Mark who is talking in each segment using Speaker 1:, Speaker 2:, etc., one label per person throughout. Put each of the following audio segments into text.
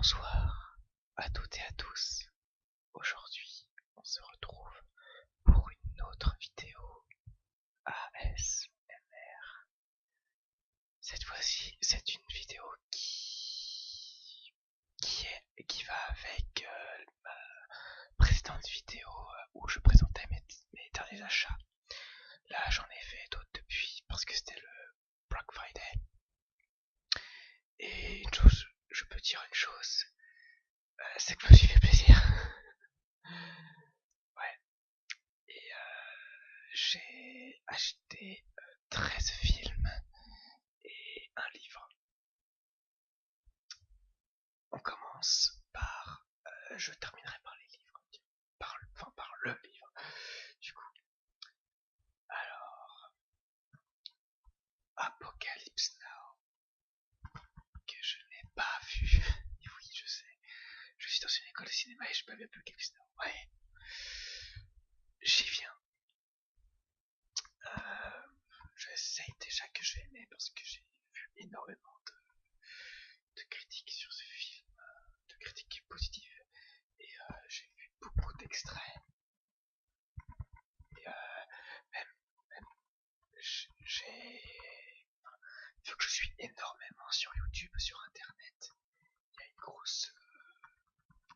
Speaker 1: Bonsoir à toutes et à tous. Aujourd'hui, on se retrouve pour une autre vidéo ASMR. Cette fois-ci, c'est une vidéo qui va avec ma précédente vidéo où je présentais mes derniers achats. Là, j'en ai fait d'autres depuis parce que c'était le Black Friday. Et une chose, je peux dire une chose, c'est que je me suis fait plaisir. Ouais. Et j'ai acheté 13 films et un livre. On commence par, je terminerai par les livres, par le livre. Du coup, alors, Apocalypse Now, que je n'ai pas vu. Et oui, je sais, je suis dans une école de cinéma et je n'ai pas vu Apocalypse Now. Ouais, j'y viens. Je sais déjà que je vais aimer parce que j'ai vu énormément de critiques sur ce film, de critiques positives, et j'ai vu beaucoup d'extraits. Et même j'ai vu que je suis énormément sur YouTube, sur Internet, il y a une grosse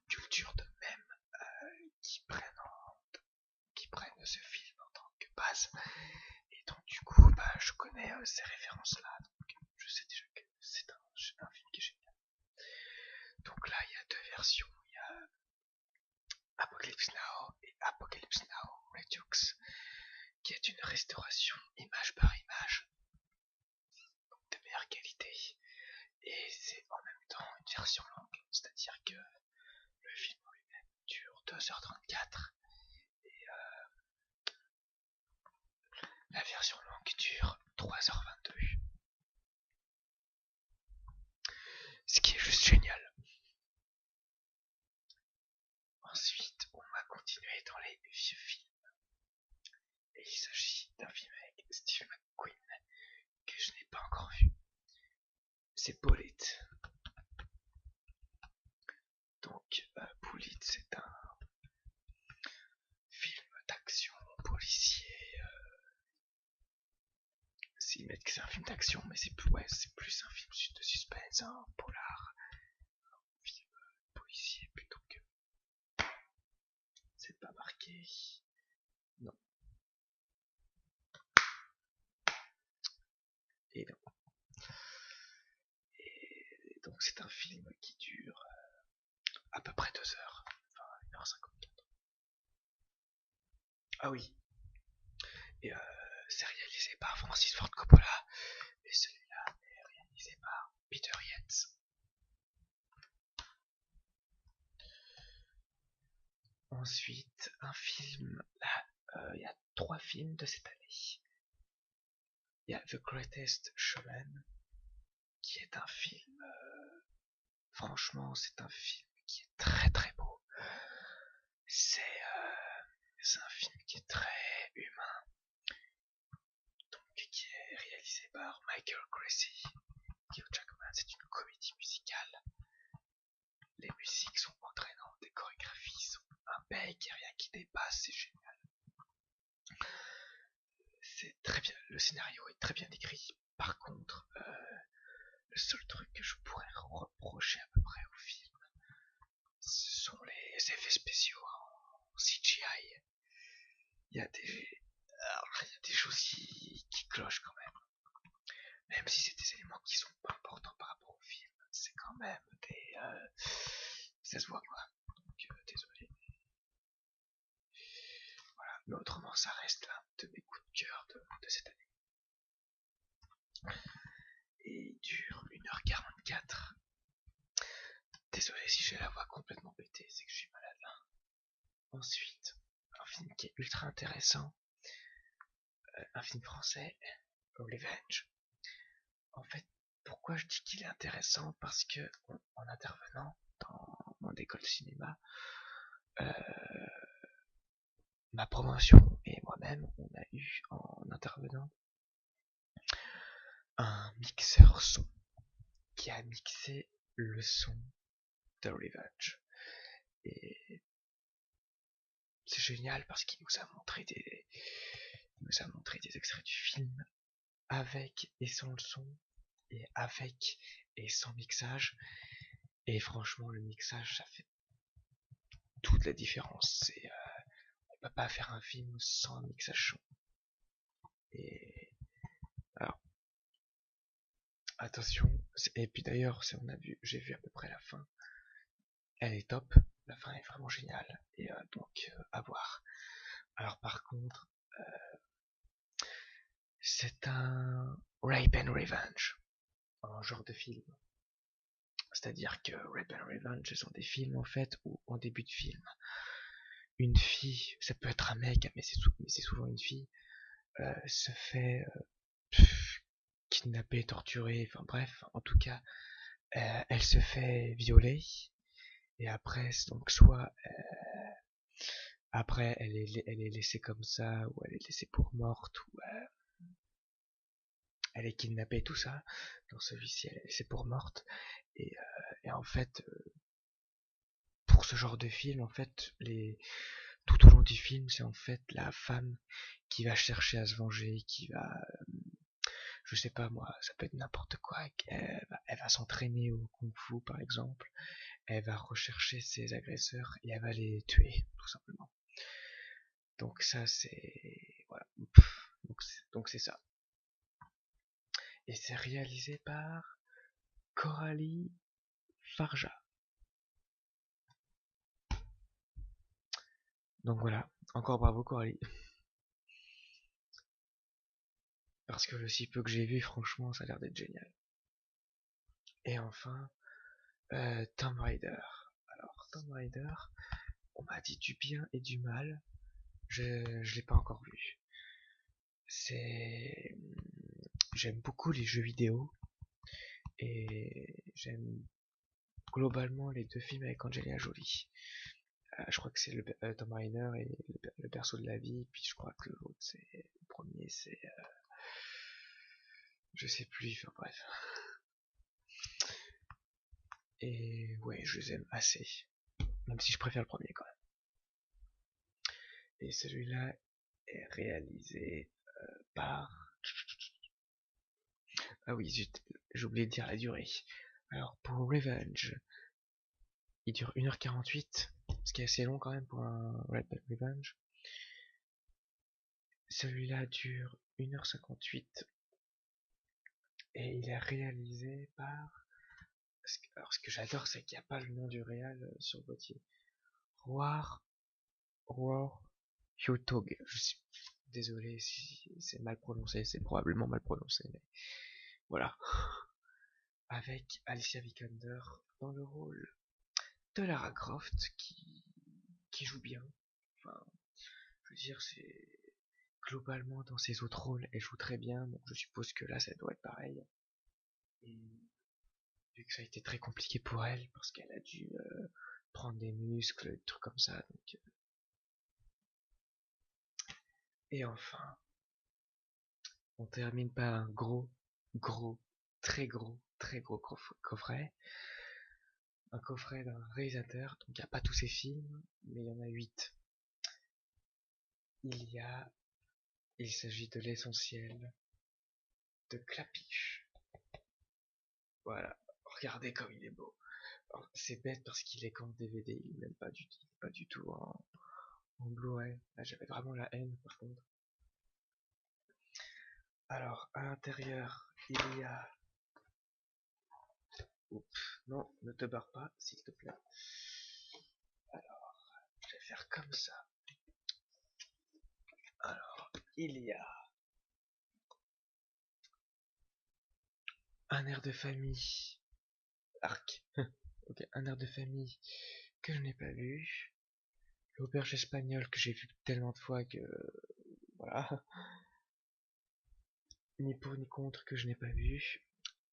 Speaker 1: culture de mèmes qui prennent ce film en tant que base. Et donc du coup, je connais ces références-là, donc je sais déjà que c'est un film qui est génial. Donc là, il y a deux versions, il y a Apocalypse Now et Apocalypse Now Redux, qui est une restauration image par image, donc de meilleure qualité, et c'est en même temps une version longue, c'est-à-dire que le film en lui-même dure 2h34 et la version longue dure 3h22, ce qui est juste génial. Ensuite, on va continuer dans les vieux films, et il s'agit d'un film avec Steve McQueen que je n'ai pas encore vu. C'est Bullet. Donc, Bullet, c'est un film d'action policier. S'ils mettent que c'est un film d'action, mais c'est plus un film de suspense, un polar, un film policier plutôt que. C'est pas marqué. Non. Et non. Et donc c'est un film qui dure à peu près 2 heures, enfin 1h54. Ah oui. Et c'est réalisé par Francis Ford Coppola, et celui-là est réalisé par Peter Yates. Ensuite, un film, là, il y a 3 films de cette année. Il y a The Greatest Showman, qui est un film, franchement, c'est un film qui est très très beau. C'est un film qui est très humain, donc qui est réalisé par Michael Gracie, Hugh Jackman. C'est une comédie musicale. Les musiques sont entraînantes, les chorégraphies sont impeccables, il n'y a rien qui dépasse, c'est génial. C'est très bien, le scénario est très bien écrit. Par contre, le seul truc que je pourrais reprocher à peu près au film, ce sont les effets spéciaux en CGI. Il y a des choses qui clochent quand même. Même si c'est des éléments qui sont pas importants par rapport au film, c'est quand même des. Ça se voit quoi. Donc désolé. Voilà, mais autrement ça reste l'un de mes coups de cœur de cette année. Et il dure 1h44. Désolé si j'ai la voix complètement pétée, c'est que je suis malade là. Ensuite, un film qui est ultra intéressant, un film français, Revenge. En fait, pourquoi je dis qu'il est intéressant? Parce que en intervenant dans mon école de cinéma, ma promotion et moi-même, on a eu en intervenant un mixeur son qui a mixé le son The Revenge. Et c'est génial parce qu'il nous a montré des extraits du film avec et sans le son, et avec et sans mixage. Et franchement, le mixage, ça fait toute la différence. On peut pas faire un film sans un mixage son. Et alors, attention. Et puis d'ailleurs, j'ai vu à peu près la fin. Elle est top. La fin est vraiment géniale. Et donc, à voir. Alors par contre, c'est un Rape and Revenge, un genre de film. C'est-à-dire que Rape and Revenge, ce sont des films en fait où en début de film, une fille, ça peut être un mec, mais c'est souvent une fille, se fait kidnapper, torturer, enfin bref, en tout cas, elle se fait violer, et après, donc soit après elle est laissée comme ça, ou elle est laissée pour morte, ou elle est kidnappée, tout ça. Dans celui-ci, elle est laissée pour morte, et en fait, pour ce genre de film, en fait, tout au long du film, c'est en fait la femme qui va chercher à se venger, qui va, je sais pas moi, ça peut être n'importe quoi. Elle va s'entraîner au kung-fu par exemple. Elle va rechercher ses agresseurs et elle va les tuer, tout simplement. Donc ça c'est, voilà. Donc c'est ça. Et c'est réalisé par Coralie Farja. Donc voilà, encore bravo Coralie. Parce que le si peu que j'ai vu, franchement, ça a l'air d'être génial. Et enfin, Tomb Raider. Alors, Tomb Raider, on m'a dit du bien et du mal. Je l'ai pas encore vu. C'est, j'aime beaucoup les jeux vidéo et j'aime globalement les deux films avec Angelina Jolie. Je crois que c'est Tomb Raider et le berceau de la vie. Puis je crois que l'autre, c'est le premier, c'est, je sais plus. Enfin bref. Et ouais, je les aime assez. Même si je préfère le premier quand même. Et celui-là est réalisé par... Ah oui, j'ai oublié de dire la durée. Alors pour Revenge, il dure 1h48, ce qui est assez long quand même pour un Red Dead Revenge. Celui-là dure 1h58 et il est réalisé par... Alors ce que j'adore, c'est qu'il n'y a pas le nom du réal sur le boîtier. Roar Hyotog. Je suis désolé si c'est mal prononcé, c'est probablement mal prononcé, mais voilà. Avec Alicia Vikander dans le rôle de Lara Croft qui joue bien. Enfin, je veux dire, c'est globalement dans ses autres rôles, elle joue très bien, donc je suppose que là ça doit être pareil. Et vu que ça a été très compliqué pour elle, parce qu'elle a dû prendre des muscles, des trucs comme ça, donc. Et enfin, on termine par un gros, très gros coffret. Un coffret d'un réalisateur, donc il n'y a pas tous ses films, mais il y en a 8. Il y a, il s'agit de l'essentiel de Clapiche. Voilà, regardez comme il est beau. C'est bête parce qu'il est qu'en DVD, il n'est même pas du tout en Blu-ray. Là, j'avais vraiment la haine par contre. Alors, à l'intérieur, il y a... Oups, non, ne te barre pas, s'il te plaît. Alors, je vais faire comme ça. Alors, il y a un air de famille. Arc. Ok, un air de famille que je n'ai pas vu. L'auberge espagnole que j'ai vu tellement de fois que... Voilà. Ni pour ni contre que je n'ai pas vu.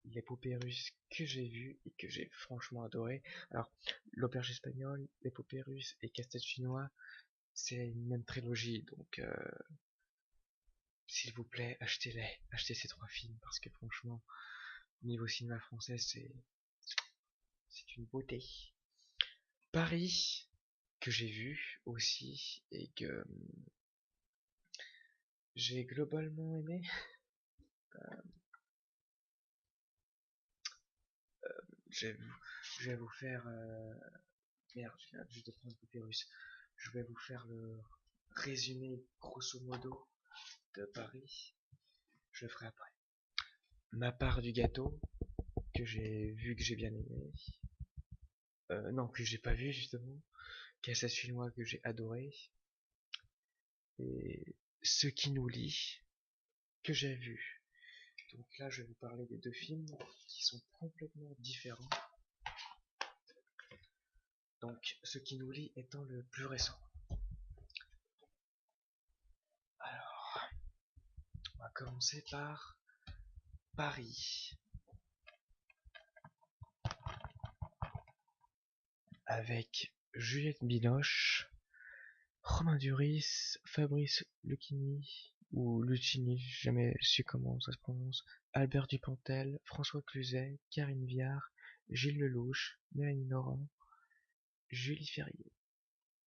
Speaker 1: Les poupées russes que j'ai vues et que j'ai franchement adoré. Alors, l'auberge espagnole, les poupées russes et casse-tête chinois, c'est une même trilogie, donc s'il vous plaît, achetez-les, achetez ces 3 films parce que franchement, au niveau cinéma français, c'est une beauté. Paris, que j'ai vu aussi, et que j'ai globalement aimé. Je vais vous, je vais vous faire... Merde, je viens juste de prendre le virus. Je vais vous faire le résumé, grosso modo, de Paris. Je le ferai après. Ma part du gâteau, que j'ai vu, que j'ai bien aimé. Non, que j'ai pas vu, justement. Qu'est-ce chinois que j'ai adoré. Et Ce qui nous lie, que j'ai vu. Donc là, je vais vous parler des deux films qui sont complètement différents. Donc, Ce qui nous lie étant le plus récent. Alors, on va commencer par Paris. Avec Juliette Binoche, Romain Duris, Fabrice Lucchini, ou Lucchini, j'ai jamais su comment ça se prononce, Albert Dupontel, François Cluzet, Karine Viard, Gilles Lelouch, Mélanie Laurent, Julie Ferrier,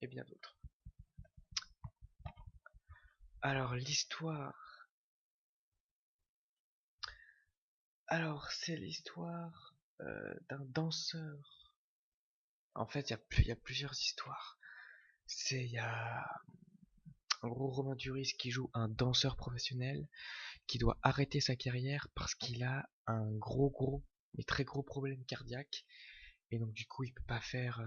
Speaker 1: et bien d'autres. Alors, l'histoire. Alors, c'est l'histoire d'un danseur. En fait, il y a plusieurs histoires. Il y a en gros Romain Duris qui joue un danseur professionnel qui doit arrêter sa carrière parce qu'il a un mais très gros problème cardiaque. Et donc du coup, il peut pas faire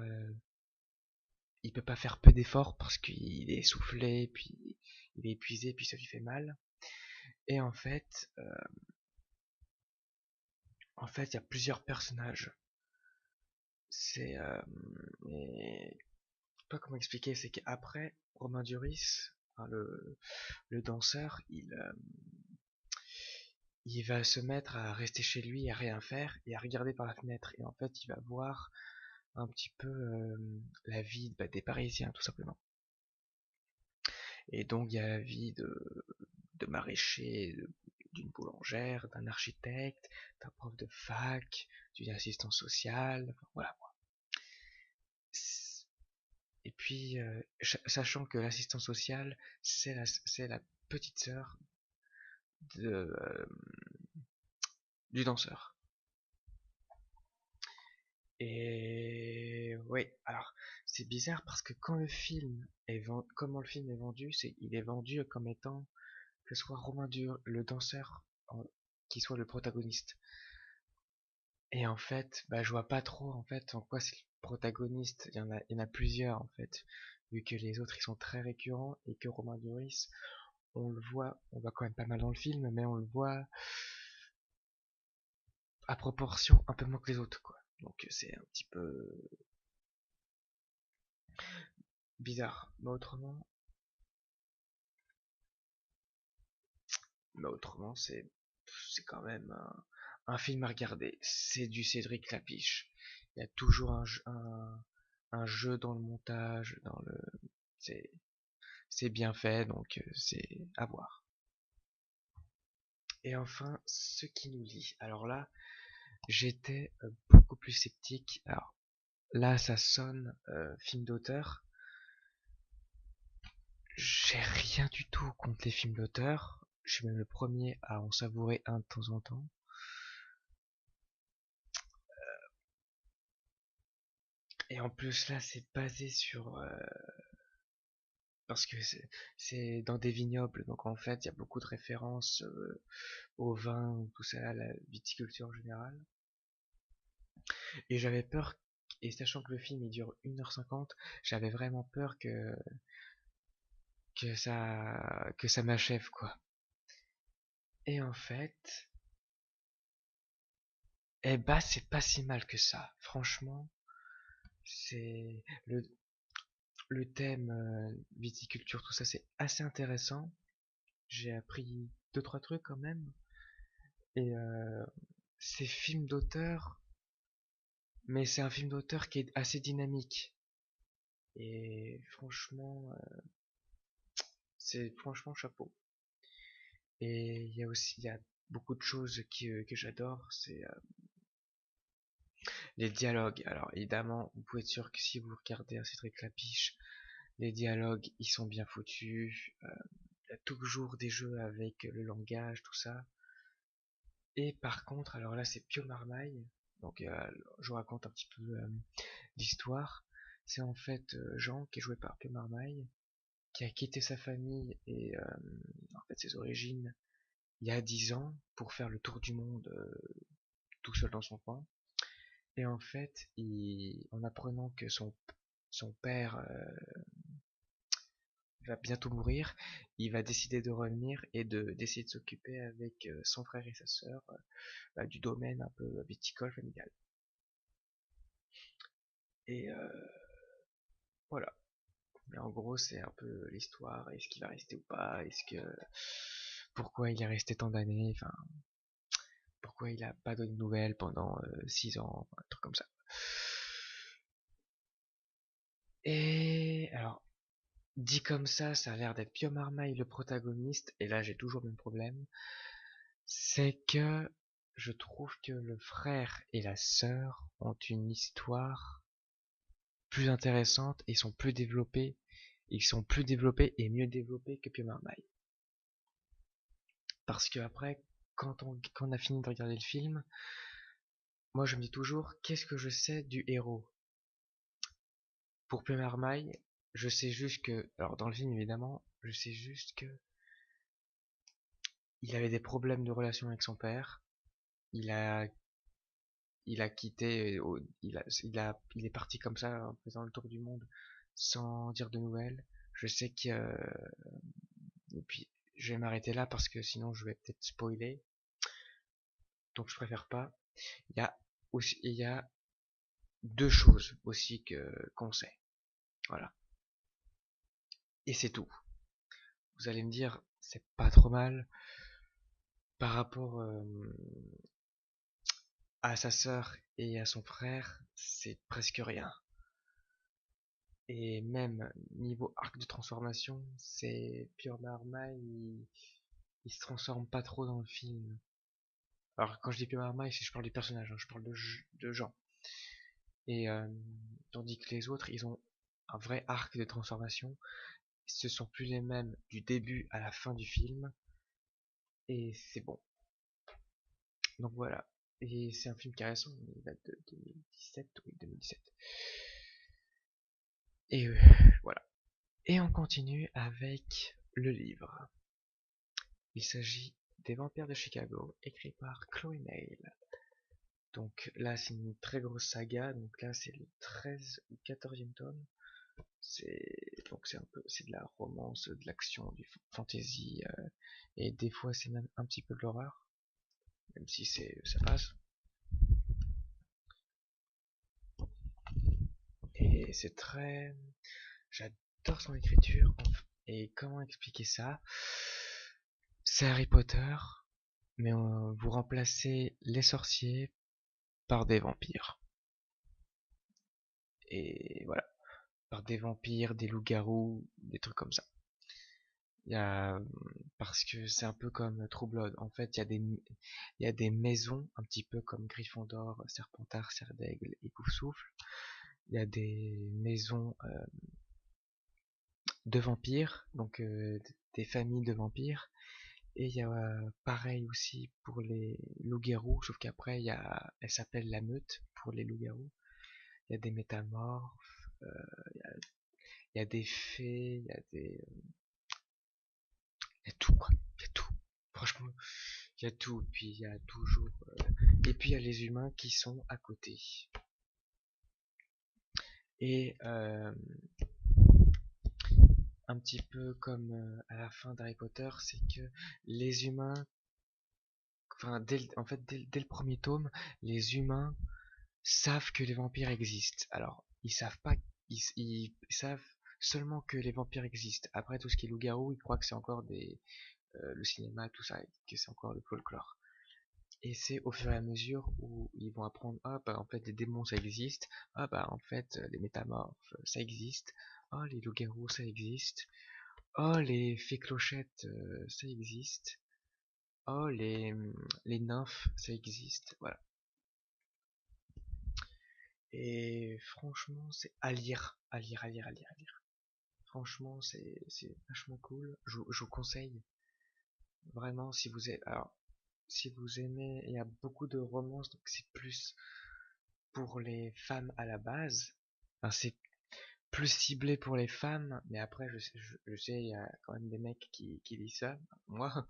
Speaker 1: peu d'efforts parce qu'il est essoufflé, puis il est épuisé, puis ça lui fait mal. Et il y a plusieurs personnages. C'est, mais je sais pas comment expliquer. C'est qu'après Romain Duris, enfin, le danseur, il va se mettre à rester chez lui, à rien faire et à regarder par la fenêtre. Et en fait, il va voir un petit peu la vie des Parisiens, tout simplement. Et donc, il y a la vie de maraîcher, d'une boulangère, d'un architecte, d'un prof de fac, d'une assistante sociale, enfin, voilà. Et puis, sachant que l'assistante sociale, c'est la petite sœur du danseur. Et oui, alors c'est bizarre parce que comment le film est vendu, il est vendu comme étant que ce soit le danseur, qui soit le protagoniste. Et en fait, bah je vois pas trop en fait en quoi c'est le protagoniste. Il y en a plusieurs en fait, vu que les autres ils sont très récurrents et que Romain Duris, on voit quand même pas mal dans le film, mais on le voit à proportion un peu moins que les autres quoi. Donc c'est un petit peu bizarre. Mais autrement, c'est quand même un film à regarder. C'est du Cédric Lapiche. Il y a toujours un jeu dans le montage, c'est, c'est bien fait, donc c'est à voir. Et enfin, Ce qui nous lie. Alors là, j'étais beaucoup plus sceptique. Alors là, ça sonne film d'auteur. J'ai rien du tout contre les films d'auteur. Je suis même le premier à en savourer un de temps en temps. Et en plus là, c'est basé sur parce que c'est dans des vignobles, donc en fait, il y a beaucoup de références au vin, tout ça, à la viticulture en général. Et j'avais peur, et sachant que le film il dure 1h50, j'avais vraiment peur que ça m'achève quoi. Et en fait, eh bah c'est pas si mal que ça. Franchement, c'est le thème viticulture, tout ça, c'est assez intéressant. J'ai appris deux trois trucs quand même. Et c'est film d'auteur, mais c'est un film d'auteur qui est assez dynamique. Et franchement, c'est franchement chapeau. Et il y a beaucoup de choses que j'adore. C'est Les dialogues, alors évidemment, vous pouvez être sûr que si vous regardez un Cédric Clapiche, les dialogues, ils sont bien foutus. Il y a toujours des jeux avec le langage, tout ça. Et par contre, alors là, c'est Pio Marmaille. Donc, je vous raconte un petit peu l'histoire. C'est en fait Jean, qui est joué par Pio Marmaille, qui a quitté sa famille et en fait ses origines il y a 10 ans pour faire le tour du monde tout seul dans son coin. Et en fait, en apprenant que son père va bientôt mourir, il va décider de revenir et d'essayer de s'occuper avec son frère et sa sœur du domaine un peu viticole familial. Et voilà. Mais en gros, c'est un peu l'histoire. Est-ce qu'il va rester ou pas? Pourquoi il est resté tant d'années? Enfin, pourquoi il a pas donné de nouvelles pendant 6 ans? Un truc comme ça. Et alors, dit comme ça a l'air d'être Pio Marmaille le protagoniste. Et là, j'ai toujours le même problème. C'est que je trouve que le frère et la sœur ont une histoire plus intéressante et sont plus développés. Ils sont plus développés et mieux développés que Pio Marmaille. Parce que après, quand on a fini de regarder le film, moi je me dis toujours, qu'est-ce que je sais du héros? Pour Pio Marmaille, je sais juste que, alors dans le film évidemment, je sais juste que il avait des problèmes de relation avec son père. Il a, il a quitté, il est parti comme ça en faisant le tour du monde sans dire de nouvelles. Je sais que, et puis je vais m'arrêter là parce que sinon je vais peut-être spoiler, donc je préfère pas. Il y a deux choses aussi qu'on sait. Voilà. Et c'est tout. Vous allez me dire, c'est pas trop mal par rapport à sa sœur et à son frère, c'est presque rien. Et même niveau arc de transformation, c'est Pure Marmaille, il se transforme pas trop dans le film. Alors quand je dis Pure Marmaille, je parle du personnage, hein, je parle de Jean. Et tandis que les autres, ils ont un vrai arc de transformation. Ce sont plus les mêmes du début à la fin du film. Et c'est bon. Donc voilà. Et c'est un film qui est récent, il date de 2017, oui, 2017. Et voilà. Et on continue avec le livre. Il s'agit des Vampires de Chicago, écrit par Chloé Neil. Donc là, c'est une très grosse saga. Donc là, c'est le 13 ou 14e tome. Donc c'est de la romance, de l'action, du fantasy, et des fois c'est même un petit peu de l'horreur, même si ça passe. Et c'est très, j'adore son écriture. Et comment expliquer ça? C'est Harry Potter, mais vous remplacez les sorciers par des vampires. Et voilà, par des vampires, des loups-garous, des trucs comme ça. Il y a, parce que c'est un peu comme True Blood. En fait, il y a des maisons, un petit peu comme Gryffondor, Serpentard, Serdaigle et Poufsouffle. Il y a des maisons de vampires, donc des familles de vampires. Et il y a pareil aussi pour les loups-garous, sauf qu'après elle s'appelle la meute pour les loups-garous. Il y a des métamorphes, il y a des fées, il y a tout quoi, il y a tout. Franchement, il y a tout. Puis il y a toujours, et puis il y a les humains qui sont à côté. Et un petit peu comme à la fin d'Harry Potter, c'est que les humains, enfin en fait dès le premier tome, les humains savent que les vampires existent. Alors, ils savent pas, ils savent seulement que les vampires existent. Après, tout ce qui est loup-garou, ils croient que c'est encore le cinéma, tout ça, que c'est encore le folklore. Et c'est au fur et à mesure où ils vont apprendre, ah bah en fait les démons ça existe, ah bah en fait les métamorphes ça existe, oh les loups-garous ça existe, oh les fées clochettes ça existe, oh les nymphes ça existe, voilà. Et franchement, c'est à lire, à lire, à lire, à lire, à lire. Franchement, c'est vachement cool. Je vous conseille vraiment si vous êtes, alors si vous aimez, il y a beaucoup de romances, donc c'est plus pour les femmes à la base. Enfin, c'est plus ciblé pour les femmes, mais après je sais, il y a quand même des mecs qui lisent ça, moi,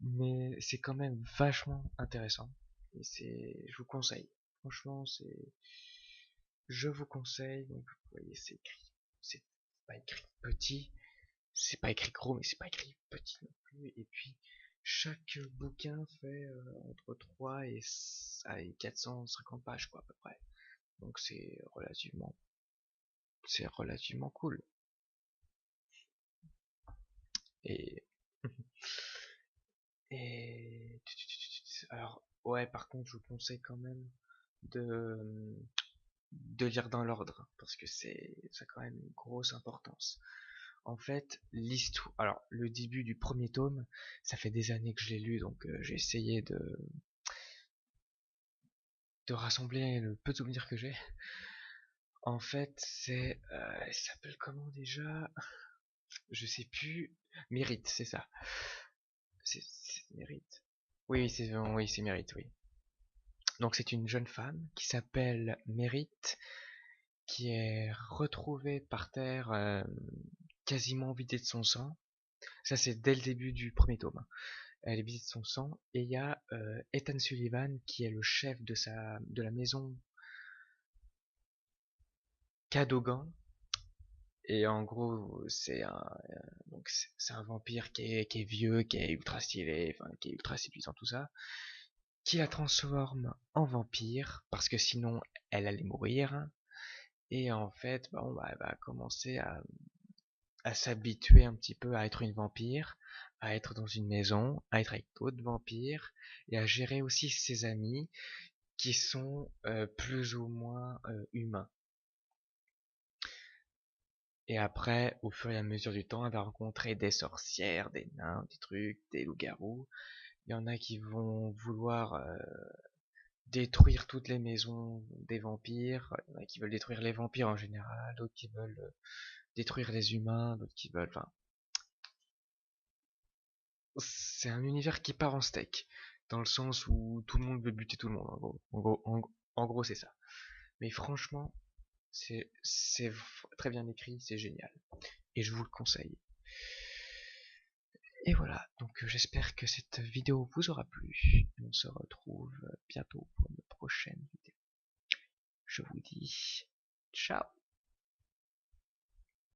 Speaker 1: mais c'est quand même vachement intéressant. Et je vous conseille. Franchement, je vous conseille. Donc vous voyez, c'est pas écrit petit, c'est pas écrit gros, mais c'est pas écrit petit non plus. Et puis chaque bouquin fait entre 3 et 450 pages quoi à peu près. Donc c'est relativement cool. Et et alors ouais, par contre, je vous conseille quand même de de lire dans l'ordre parce que ça a quand même une grosse importance. En fait, l'histoire, alors le début du premier tome, ça fait des années que je l'ai lu, donc j'ai essayé de rassembler le peu de souvenirs que j'ai. En fait, elle s'appelle comment déjà? Je sais plus. Mérite, c'est ça. C'est Mérite. Oui, c'est Mérite, oui. Donc c'est une jeune femme qui s'appelle Mérite, qui est retrouvée par terre, quasiment vidée de son sang. Ça c'est dès le début du premier tome. Elle est vidée de son sang et il y a Ethan Sullivan qui est le chef de la maison Cadogan. Et en gros, c'est un vampire qui est vieux, qui est ultra stylé, enfin qui est ultra séduisant tout ça, qui la transforme en vampire parce que sinon elle allait mourir. Et en fait, bon, bah, elle va commencer à s'habituer un petit peu à être une vampire, à être dans une maison, à être avec d'autres vampires et à gérer aussi ses amis qui sont plus ou moins humains. Et après, au fur et à mesure du temps, elle va rencontrer des sorcières, des nains, des trucs, des loups-garous. Il y en a qui vont vouloir détruire toutes les maisons des vampires. Il y en a qui veulent détruire les vampires en général, d'autres qui veulent détruire les humains, d'autres qui veulent... Enfin, c'est un univers qui part en steak, dans le sens où tout le monde veut buter tout le monde. En gros, c'est ça. Mais franchement, c'est très bien écrit, c'est génial. Et je vous le conseille. Et voilà, donc j'espère que cette vidéo vous aura plu. On se retrouve bientôt pour une prochaine vidéo. Je vous dis ciao.